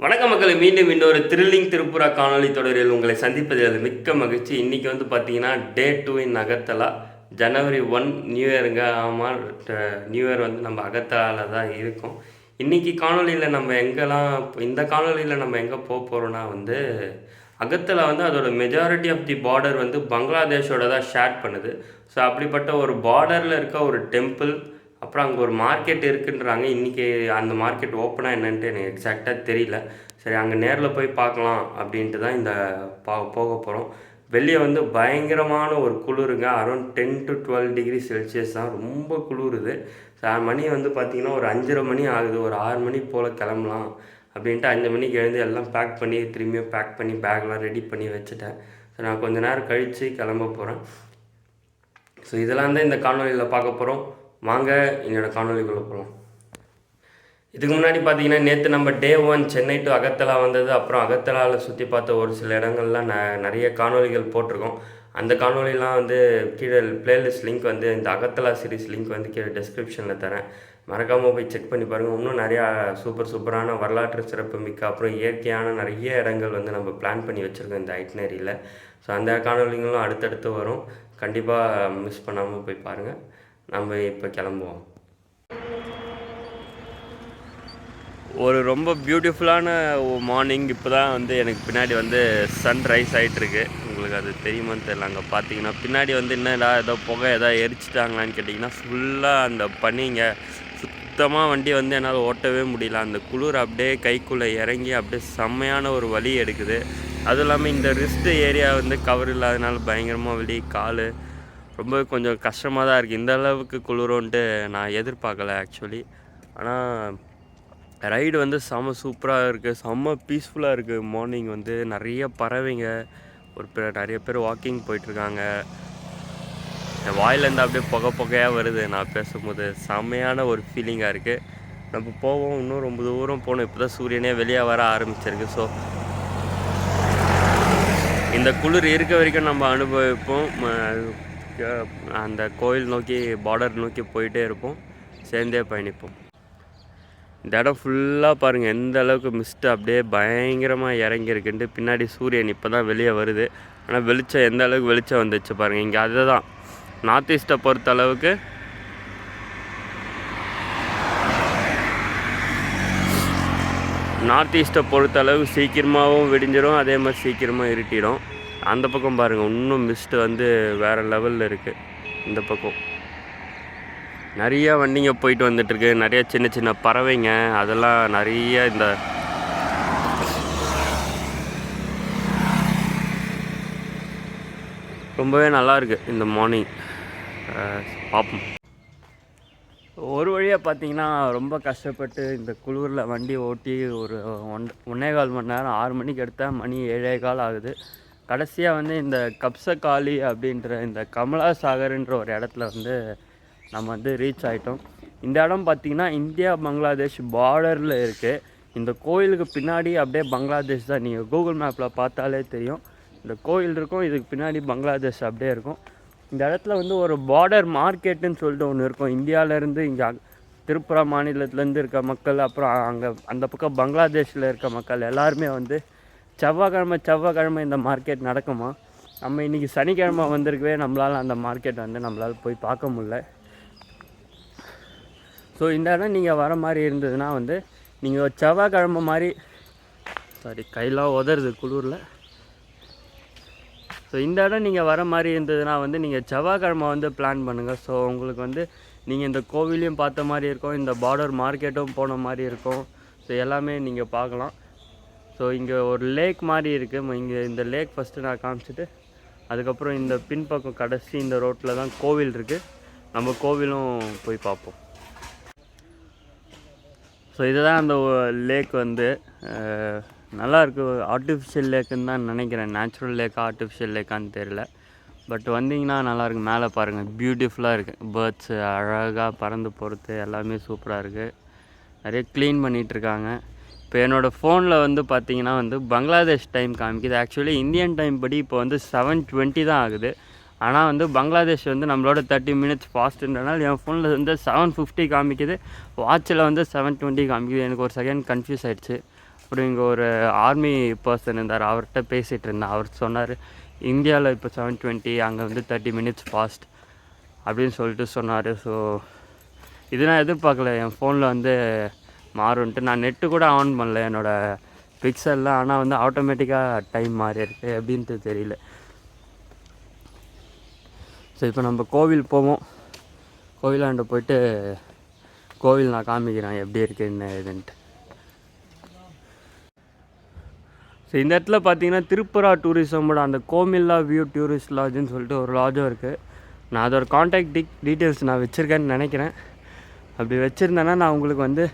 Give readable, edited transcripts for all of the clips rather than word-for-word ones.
வணக்க மக்களை மீண்டும் இன்னொரு த்ரில்லிங் திருப்புரா காணொலி தொடரில் உங்களை சந்திப்பதில் மிக்க மகிழ்ச்சி. இன்றைக்கி வந்து பார்த்தீங்கன்னா டே 2 இன் அகர்த்தலா. ஜனவரி 1 நியூ இயருங்க. ஆமாம், நியூ இயர் வந்து நம்ம அகர்த்தலாவில் தான் இருக்கோம். இன்றைக்கி காணொலியில் நம்ம இந்த காணொலியில் நம்ம எங்கே போக போகிறோன்னா வந்து அகர்த்தலா வந்து அதோட மெஜாரிட்டி ஆஃப் தி பார்டர் வந்து பங்களாதேஷோட தான் ஷேர் பண்ணுது. ஸோ அப்படிப்பட்ட ஒரு பார்டரில் இருக்க ஒரு டெம்பிள், அப்புறம் அங்கே ஒரு மார்க்கெட் இருக்குன்றாங்க. இன்றைக்கி அந்த மார்க்கெட் ஓப்பனாக என்னன்ட்டு எனக்கு எக்ஸாக்டாக தெரியல. சரி, அங்கே நேரில் போய் பார்க்கலாம் அப்படின்ட்டு தான் இந்த போக போகிறோம். வெளியே வந்து பயங்கரமான ஒரு குளிருங்க. அரௌண்ட் 10 to 12 டிகிரி செல்சியஸ் தான், ரொம்ப குளிருது. மணி வந்து பார்த்திங்கன்னா ஒரு 5:30 மணி ஆகுது. ஒரு 6 மணி போல் கிளம்பலாம் அப்படின்ட்டு 5 மணிக்கு எழுந்து எல்லாம் பேக் பண்ணி திரும்பியும் பேக் பண்ணி பேக்லாம் ரெடி பண்ணி வச்சுட்டேன். ஸோ நான் கொஞ்சம் நேரம் கழித்து கிளம்ப போகிறேன். ஸோ இதெல்லாம் தான் இந்த காணொலியில் பார்க்க போகிறோம். வாங்க என்னோடய காணொலிக்குள்ளே போகலாம். இதுக்கு முன்னாடி பார்த்தீங்கன்னா நேற்று நம்ம டே 1 சென்னை டு அகர்த்தலா வந்தது. அப்புறம் அகர்த்தலாவில் சுற்றி பார்த்த ஒரு சில இடங்கள்லாம் நிறைய காணொலிகள் போட்டிருக்கோம். அந்த காணொலிலாம் வந்து கீழே பிளேலிஸ்ட் லிங்க் வந்து இந்த அகர்த்தலா சீரிஸ் லிங்க் வந்து கீழே டிஸ்கிரிப்ஷனில் தரேன். மறக்காமல் போய் செக் பண்ணி பாருங்கள். இன்னும் நிறையா சூப்பரான வரலாற்று சிறப்பு மிக்க அப்புறம் இயற்கையான நிறைய இடங்கள் வந்து நம்ம பிளான் பண்ணி வச்சுருக்கோம் இந்த ஐட்னரியில். ஸோ அந்த காணொலிகளும் அடுத்தடுத்து வரும். கண்டிப்பாக மிஸ் பண்ணாமல் போய் பாருங்கள். நம்ம இப்போ கிளம்புவோம். ஒரு ரொம்ப பியூட்டிஃபுல்லான மார்னிங். இப்போ தான் வந்து எனக்கு பின்னாடி வந்து சன்ரைஸ் ஆகிட்டுருக்கு. உங்களுக்கு அது தெரியுமான்னு தெரியல. அங்கே பார்த்தீங்கன்னா பின்னாடி வந்து என்னடா ஏதோ புகை ஏதாவது எரிச்சிட்டாங்களான்னு கேட்டிங்கன்னா ஃபுல்லாக அந்த பனிங்க. சுத்தமாக வண்டி வந்து என்னால் ஓட்டவே முடியல. அந்த குளிர் அப்படியே கைக்குள்ளே இறங்கி அப்படியே செம்மையான ஒரு வலி எடுக்குது. அதுவும் இல்லாமல் இந்த ரிஸ்ட் ஏரியா வந்து கவர் இல்லாதனால பயங்கரமாக வலி, கால் ரொம்ப கொஞ்சம் கஷ்டமாக தான் இருக்குது. இந்த அளவுக்கு குளிரோன்ட்டு நான் எதிர்பார்க்கல ஆக்சுவலி. ஆனால் ரைடு வந்து செம்ம சூப்பராக இருக்குது, செம்ம பீஸ்ஃபுல்லாக இருக்குது. மார்னிங் வந்து நிறைய பறவைங்க, நிறைய பேர் வாக்கிங் போயிட்டுருக்காங்க. என் வாயிலேருந்து அப்படியே புகையாக வருது நான் பேசும்போது. செம்மையான ஒரு ஃபீலிங்காக இருக்குது. நம்ம போவோம், இன்னும் ரொம்ப தூரம் போகணும். இப்போ தான் சூரியனே வெளியே வர ஆரம்பிச்சிருக்கு. ஸோ இந்த குளிர் இருக்க வரைக்கும் நம்ம அனுபவிப்போம். அந்த கோயில் நோக்கி, பார்டர் நோக்கி போயிட்டே இருப்போம், சேர்ந்தே பயணிப்போம். இந்த இடம் ஃபுல்லாக பாருங்கள் எந்த அளவுக்கு மிஸ்ட்டு அப்படியே பயங்கரமாக இறங்கியிருக்குன்ட்டு. பின்னாடி சூரியன் இப்போ தான் வெளியே வருது. ஆனால் வெளிச்சம் எந்த அளவுக்கு வெளிச்சம் வந்துச்சு பாருங்கள். இங்கே அதுதான் நார்த் ஈஸ்ட்டை பொறுத்த அளவுக்கு சீக்கிரமாகவும் விடிஞ்சிடும், அதே மாதிரி சீக்கிரமாக இருட்டிடும். அந்த பக்கம் பாருங்கள் இன்னும் மிஸ்ட்டு வந்து வேறு லெவலில் இருக்குது. இந்த பக்கம் நிறையா வண்டிங்க போயிட்டு வந்துட்டுருக்கு. நிறைய சின்ன சின்ன பறவைங்க, அதெல்லாம் நிறைய இந்த ரொம்பவே நல்லாயிருக்கு இந்த மார்னிங். பார்ப்போம். ஒரு வழியாக பார்த்திங்கன்னா ரொம்ப கஷ்டப்பட்டு இந்த குளிரில் வண்டி ஓட்டி ஒரு 1.25 மணி நேரம், 6 மணிக்கு எடுத்தால் மணி 7:15 ஆகுது. கடைசியாக வந்து இந்த கப்சகாலி அப்படின்ற இந்த கமலாசாகர்ன்ற ஒரு இடத்துல வந்து நம்ம வந்து ரீச் ஆகிட்டோம். இந்த இடம் பார்த்திங்கன்னா இந்தியா பங்களாதேஷ் பார்டரில் இருக்குது. இந்த கோயிலுக்கு பின்னாடி அப்படியே பங்களாதேஷ் தான். நீங்கள் கூகுள் மேப்பில் பார்த்தாலே தெரியும். இந்த கோயில் இருக்கும், இதுக்கு பின்னாடி பங்களாதேஷ் அப்படியே இருக்கும். இந்த இடத்துல வந்து ஒரு பார்டர் மார்க்கெட்டுன்னு சொல்லிட்டு ஒன்று இருக்கும். இந்தியாவிலேருந்து இங்கே திரிபுரா மாநிலத்துலேருந்து இருக்க மக்கள், அப்புறம் அங்கே அந்த பக்கம் பங்களாதேஷில் இருக்க மக்கள் எல்லாருமே வந்து செவ்வாய்க்கிழமை இந்த மார்க்கெட் நடக்குமா. நம்ம இன்றைக்கி சனிக்கிழமை வந்திருக்கவே நம்மளால் அந்த மார்க்கெட் வந்து நம்மளால் போய் பார்க்க முடியல. ஸோ இந்த இடம் நீங்கள் வர மாதிரி இருந்ததுன்னா வந்து நீங்கள் செவ்வாய்க்கிழமை மாதிரி, கையெல்லாம் உதறுது குளிரில். ஸோ இந்த இடம் நீங்கள் வர மாதிரி இருந்ததுன்னா வந்து நீங்கள் செவ்வாய்க்கிழமை வந்து பிளான் பண்ணுங்கள். ஸோ உங்களுக்கு வந்து நீங்கள் இந்த கோவிலையும் பார்த்த மாதிரி இருக்கும், இந்த பார்டர் மார்க்கெட்டும் போன மாதிரி இருக்கும். ஸோ எல்லாமே நீங்கள் பார்க்கலாம். ஸோ இங்கே ஒரு லேக் மாதிரி இருக்குது. இங்கே இந்த லேக் ஃபஸ்ட்டு நான் காமிச்சிட்டு அதுக்கப்புறம் இந்த பின்பக்கம் கடைசி இந்த ரோட்டில் தான் கோவில் இருக்குது. நம்ம கோவிலும் போய் பார்ப்போம். ஸோ இதுதான் அந்த லேக் வந்து நல்லாயிருக்கு. ஆர்டிஃபிஷியல் லேக்குன்னு தான் நினைக்கிறேன். நேச்சுரல் லேக்கா ஆர்டிஃபிஷியல் லேக்கான்னு தெரியல. பட் வந்திங்கன்னா நல்லாயிருக்கு. மேலே பாருங்கள் பியூட்டிஃபுல்லாக இருக்குது. பேர்ட்ஸு அழகாக பறந்து போகிறது எல்லாமே சூப்பராக இருக்குது. நிறைய க்ளீன் பண்ணிகிட்ருக்காங்க. இப்போ என்னோடய ஃபோனில் வந்து பார்த்திங்கன்னா வந்து பங்களாதேஷ் டைம் காமிக்குது. ஆக்சுவலி இந்தியன் டைம் படி இப்போ வந்து 7:20 தான் ஆகுது. ஆனால் வந்து பங்களாதேஷ் வந்து நம்மளோட 30 மினிட்ஸ் ஃபாஸ்ட்டுன்றனால என் ஃபோனில் வந்து 7:50 காமிக்குது, வாட்சில் வந்து 7:20 காமிக்குது. எனக்கு ஒரு செகண்ட் கன்ஃபியூஸ் ஆகிடுச்சு. அப்புறம் இங்கே ஒரு ஆர்மி பர்சன் இருந்தார், அவர்கிட்ட பேசிகிட்டு இருந்தேன். அவர் சொன்னார் இந்தியாவில் இப்போ 7:20, அங்கே வந்து 30 மினிட்ஸ் ஃபாஸ்ட் அப்படின்னு சொல்லிட்டு சொன்னார். ஸோ இது நான் எதிர்பார்க்கல, என் ஃபோனில் வந்து மாறுன்ட்டு. நான் நெட்டு கூட ஆன் பண்ணல என்னோடய பிக்சல்லாம், ஆனால் வந்து ஆட்டோமேட்டிக்காக டைம் மாறி இருக்குது எப்படின்ட்டு தெரியல. ஸோ இப்போ நம்ம கோவில் போவோம், கோவிலாண்ட போயிட்டு கோவில் நான் காமிக்கிறேன் எப்படி இருக்குன்னு இதுன்ட்டு. ஸோ இந்த இடத்துல பார்த்தீங்கன்னா திரிபுரா டூரிசமோட அந்த கோமில்லா வியூ டூரிஸ்ட் லாட்ஜுன்னு சொல்லிட்டு ஒரு லாட்ஜும் இருக்குது. நான் அதோட காண்டாக்ட் டீட்டெயில்ஸ் நான் வச்சுருக்கேன்னு நினைக்கிறேன். அப்படி வச்சுருந்தேன்னா நான் உங்களுக்கு வந்து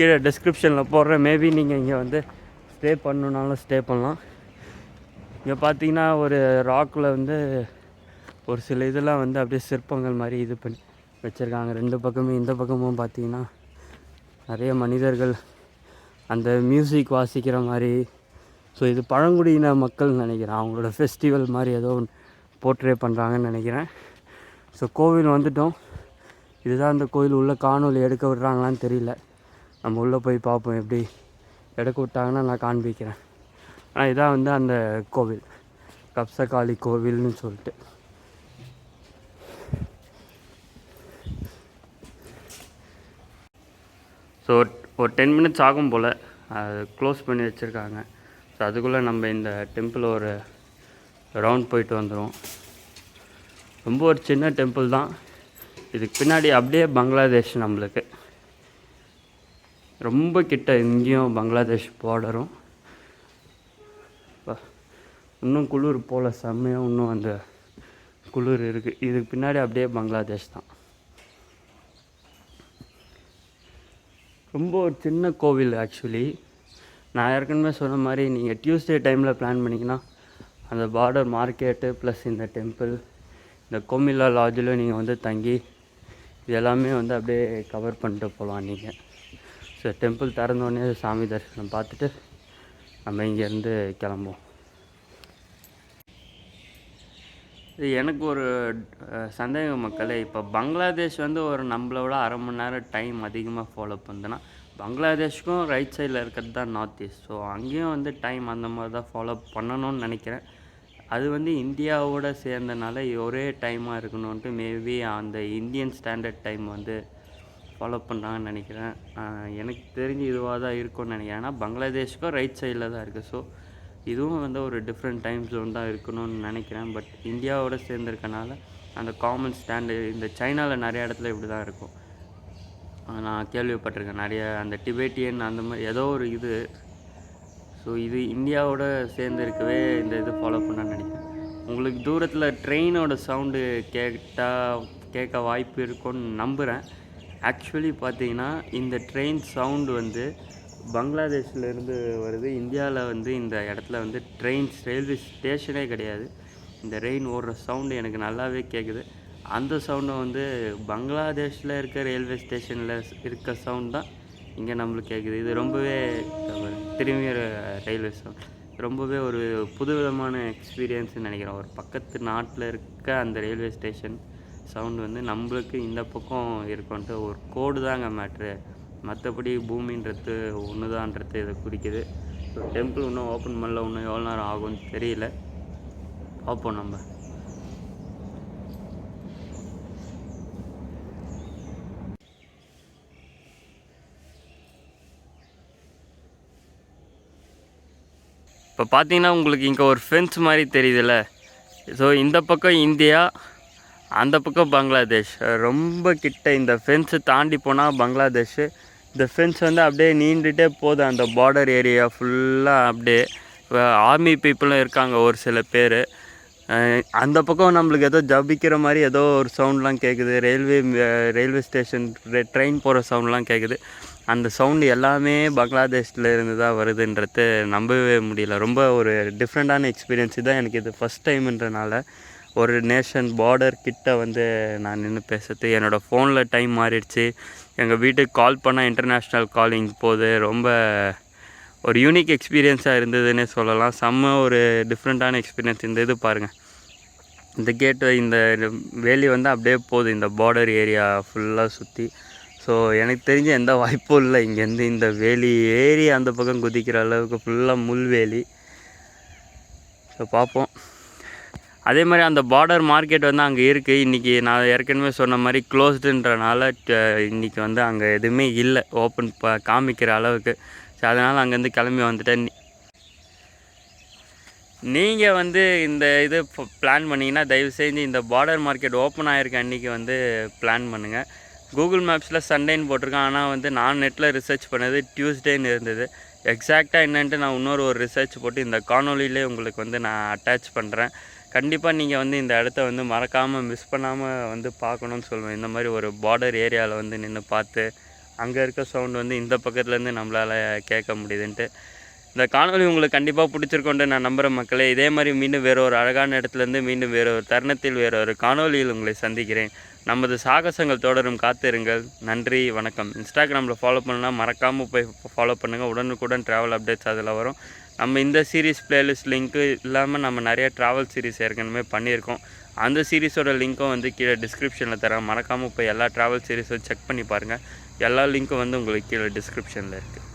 கீழே டிஸ்கிரிப்ஷனில் போடுறேன். மேபி நீங்கள் இங்கே வந்து ஸ்டே பண்ணணுன்னாலும் ஸ்டே பண்ணலாம். இங்கே பார்த்தீங்கன்னா ஒரு ராக்கில் வந்து ஒரு சில இதெல்லாம் வந்து அப்படியே சிற்பங்கள் மாதிரி இது பண்ணி வச்சுருக்காங்க. 2 பக்கமும், இந்த பக்கமும் பார்த்தீங்கன்னா நிறைய மனிதர்கள் அந்த மியூசிக் வாசிக்கிற மாதிரி. ஸோ இது பழங்குடியின மக்கள் நினைக்கிறேன், அவங்களோட ஃபெஸ்டிவல் மாதிரி ஏதோ போர்ட்ரே பண்ணுறாங்கன்னு நினைக்கிறேன். ஸோ கோவில் வந்துட்டோம். இதுதான் அந்த கோவில். உள்ள காணொலி எடுக்க விட்றாங்களான்னு தெரியல, நம்ம உள்ளே போய் பார்ப்போம். எப்படி எடுக்க விட்டாங்கன்னா நான் காண்பிக்கிறேன். ஆனால் இதான் வந்து அந்த கோவில், கப்சகாளி கோவில்னு சொல்லிட்டு. ஸோ ஒரு 10 மினிட்ஸ் ஆகும் போல், அது க்ளோஸ் பண்ணி வச்சுருக்காங்க. ஸோ அதுக்குள்ளே நம்ம இந்த டெம்பிள் ஒரு ரவுண்ட் போயிட்டு வந்துடும். ரொம்ப ஒரு சின்ன டெம்பிள் தான். இதுக்கு பின்னாடி அப்படியே பங்களாதேஷ், நம்மளுக்கு ரொம்ப கிட்ட, இங்கேயும் பங்களாதேஷ் பார்டரும். இன்னும் குளிர் போல் செம்மையாக இன்னும் அந்த குளிர் இருக்குது. இதுக்கு பின்னாடி அப்படியே பங்களாதேஷ் தான். ரொம்ப ஒரு சின்ன கோவில் ஆக்சுவலி. நான் ஏற்கனவே சொன்ன மாதிரி நீங்கள் டியூஸ்டே டைமில் பிளான் பண்ணிங்கன்னா அந்த பார்டர் மார்க்கெட்டு ப்ளஸ் இந்த டெம்பிள், இந்த கோமில்லா லாட்ஜில் நீங்கள் வந்து தங்கி இது எல்லாமே வந்து அப்படியே கவர் பண்ணிட்டு போகலாம் நீங்கள். ஸோ டெம்பிள் திறந்தோடனே சாமி தரிசனம் பார்த்துட்டு நம்ம இங்கேருந்து கிளம்புவோம். இது எனக்கு ஒரு சந்தேகம் மக்களே. இப்போ பங்களாதேஷ் வந்து ஒரு நம்மளோட 1/2 மணி நேரம் டைம் அதிகமாக ஃபாலோ பண்ணுதுன்னா, பங்களாதேஷ்க்கும் ரைட் சைடில் இருக்கிறது தான் நார்த் ஈஸ்ட். ஸோ அங்கேயும் வந்து டைம் அந்த மாதிரி தான் ஃபாலோ பண்ணணும்னு நினைக்கிறேன். அது வந்து இந்தியாவோட சேர்ந்தனால ஒரே டைமாக இருக்கணுன்ட்டு மேபி அந்த இந்தியன் ஸ்டாண்டர்ட் டைம் வந்து ஃபாலோ பண்ணுறாங்கன்னு நினைக்கிறேன். எனக்கு தெரிஞ்சு இதுவாக தான் இருக்கும்னு நினைக்கிறேன். ஏன்னா பங்களாதேஷ்க்கும் ரைட் சைடில் தான் இருக்குது. ஸோ இதுவும் வந்து ஒரு டிஃப்ரெண்ட் டைம் ஜோன் தான் இருக்கணும்னு நினைக்கிறேன். பட் இந்தியாவோட சேர்ந்துருக்கனால அந்த காமன் ஸ்டாண்டர்ட், இந்த சைனாவில் நிறைய இடத்துல இப்படி தான் இருக்கும். நான் கேள்விப்பட்டிருக்கேன் நிறைய அந்த டிபேட்டியன் அந்த மாதிரி ஏதோ ஒரு இது. ஸோ இது இந்தியாவோட சேர்ந்து இருக்கவே இந்த இது ஃபாலோ பண்ணான்னு நினைக்கிறேன். உங்களுக்கு தூரத்தில் ட்ரெயினோட சவுண்டு கேட்க வாய்ப்பு இருக்கும்னு நம்புகிறேன். ஆக்சுவலி பார்த்தீங்கன்னா இந்த ட்ரெயின் சவுண்டு வந்து பங்களாதேஷ்லேருந்து வருது. இந்தியாவில் வந்து இந்த இடத்துல வந்து ரயில்வே ஸ்டேஷனே கிடையாது. இந்த ரெயின் ஓடுற சவுண்டு எனக்கு நல்லாவே கேட்குது. அந்த சவுண்டை வந்து பங்களாதேஷில் இருக்க ரயில்வே ஸ்டேஷனில் இருக்க சவுண்ட் தான் இங்கே நம்மளுக்கு கேட்குது. இது ரொம்பவே திரும்பிய ரயில்வே சவுண்ட், ரொம்பவே ஒரு புதுவிதமான எக்ஸ்பீரியன்ஸ்னு நினைக்கிறேன். ஒரு பக்கத்து நாட்டில் இருக்க அந்த ரயில்வே ஸ்டேஷன் சவுண்டு வந்து நம்மளுக்கு இந்த பக்கம் இருக்குன்ட்டு ஒரு கோடு தாங்க மேட்ரு. மற்றபடி பூமின்றது ஒன்று தான்றது இதை குறிக்குது. ஸோ டெம்பிள் இன்னும் ஓப்பன் பண்ணல, இன்னும் எவ்வளோ நேரம் ஆகும்னு தெரியல, பார்ப்போம் நம்ம. இப்போ பார்த்தீங்கன்னா உங்களுக்கு இங்கே ஒரு ஃபென்ஸ் மாதிரி தெரியுதுல்ல. ஸோ இந்த பக்கம் இந்தியா, அந்த பக்கம் பங்களாதேஷ். ரொம்ப கிட்ட இந்த ஃபென்ஸை தாண்டி போனால் பங்களாதேஷ். இந்த ஃபென்ஸ் வந்து அப்படியே நீண்டுகிட்டே போகுது அந்த பார்டர் ஏரியா ஃபுல்லாக. அப்படியே ஆர்மி பீப்புளும் இருக்காங்க ஒரு சில பேர். அந்த பக்கம் நம்மளுக்கு ஏதோ ஜபிக்கிற மாதிரி ஏதோ ஒரு சவுண்ட்லாம் கேட்குது. ரயில்வே ஸ்டேஷன் ட்ரெயின் போகிற சவுண்ட்லாம் கேட்குது. அந்த சவுண்டு எல்லாமே பங்களாதேஷில் இருந்து தான் வருதுன்றது நம்பவே முடியல. ரொம்ப ஒரு டிஃப்ரெண்ட்டான எக்ஸ்பீரியன்ஸ் தான் எனக்கு. இது ஃபஸ்ட் டைம்ன்றனால ஒரு நேஷன் பார்டர் கிட்ட வந்து நான் நின்று பேசுறது. என்னோடய ஃபோனில் டைம் மாறிடுச்சு. எங்கள் வீட்டுக்கு கால் பண்ணால் இன்டர்நேஷ்னல் காலிங் போகுது. ரொம்ப ஒரு யூனிக் எக்ஸ்பீரியன்ஸாக இருந்ததுன்னே சொல்லலாம். செம்ம ஒரு டிஃப்ரெண்ட்டான எக்ஸ்பீரியன்ஸ். இந்த இது பாருங்கள், இந்த கேட்டு இந்த வேலி வந்து அப்படியே போகுது இந்த பார்டர் ஏரியா ஃபுல்லாக சுற்றி. ஸோ ஸோ எனக்கு தெரிஞ்ச எந்த வாய்ப்பும் இல்லை. இங்கேருந்து இந்த வேலி ஏறி அந்த பக்கம் குதிக்கிற அளவுக்கு ஃபுல்லாக முள்வேலி. ஸோ பார்ப்போம். அதே மாதிரி அந்த பார்டர் மார்க்கெட் வந்து அங்கே இருக்குது. இன்றைக்கி நான் ஏற்கனவே சொன்ன மாதிரி க்ளோஸ்டுன்றனால இன்றைக்கி வந்து அங்கே எதுவுமே இல்லை ஓப்பன் காமிக்கிற அளவுக்கு. ஸோ அதனால் அங்கேருந்து கிளம்பி வந்துட்டேன். நீங்கள் வந்து இந்த இது பிளான் பண்ணிங்கன்னா தயவு செஞ்சு இந்த பார்டர் மார்க்கெட் ஓப்பன் ஆகிருக்க அன்றைக்கி வந்து பிளான் பண்ணுங்கள். கூகுள் மேப்ஸில் சண்டேன்னு போட்டிருக்கேன். ஆனால் வந்து நான் நெட்டில் ரிசர்ச் பண்ணது டியூஸ்டேன்னு இருந்தது. எக்ஸாக்டாக என்னன்ட்டு நான் இன்னொரு ரிசர்ச் போட்டு இந்த காணொலியிலே உங்களுக்கு வந்து நான் அட்டாச் பண்ணுறேன். கண்டிப்பாக நீங்கள் வந்து இந்த இடத்த வந்து மறக்காமல் மிஸ் பண்ணாமல் வந்து பார்க்கணுன்னு சொல்லுவேன். இந்த மாதிரி ஒரு பார்டர் ஏரியாவில் வந்து நின்று பார்த்து அங்கே இருக்க சவுண்ட் வந்து இந்த பக்கத்துலேருந்து நம்மளால் கேட்க முடியுதுன்ட்டு. இந்த காணொலி உங்களுக்கு கண்டிப்பாக பிடிச்சிருக்கோன்ட்டு நான் நம்புகிற மக்களே. இதே மாதிரி மீண்டும் வேறு ஒரு அழகான இடத்துலேருந்து மீண்டும் வேறு ஒரு தருணத்தில் வேறு ஒரு காணொலியில் உங்களை சந்திக்கிறேன். நமது சாகசங்கள் தொடரும், காத்திருங்கள். நன்றி, வணக்கம். இன்ஸ்டாகிராமில் ஃபாலோ பண்ணலாம், மறக்காமல் போய் ஃபாலோ பண்ணுங்கள். உடனுக்குடன் ட்ராவல் அப்டேட்ஸ் அதில் வரும். நம்ம இந்த சீரீஸ் பிளேலிஸ்ட் லிங்க்கு இல்லாமல் நம்ம நிறைய ட்ராவல் சீரீஸ் ஏற்கனவே பண்ணியிருக்கோம். அந்த சீரீஸோட லிங்க்கும் வந்து கீழே டிஸ்கிரிப்ஷனில் தரேன். மறக்காமல் போய் எல்லா ட்ராவல் சீரீஸும் செக் பண்ணி பாருங்கள். எல்லா லிங்க்கும் வந்து உங்களுக்கு கீழே டிஸ்கிரிப்ஷனில் இருக்குது.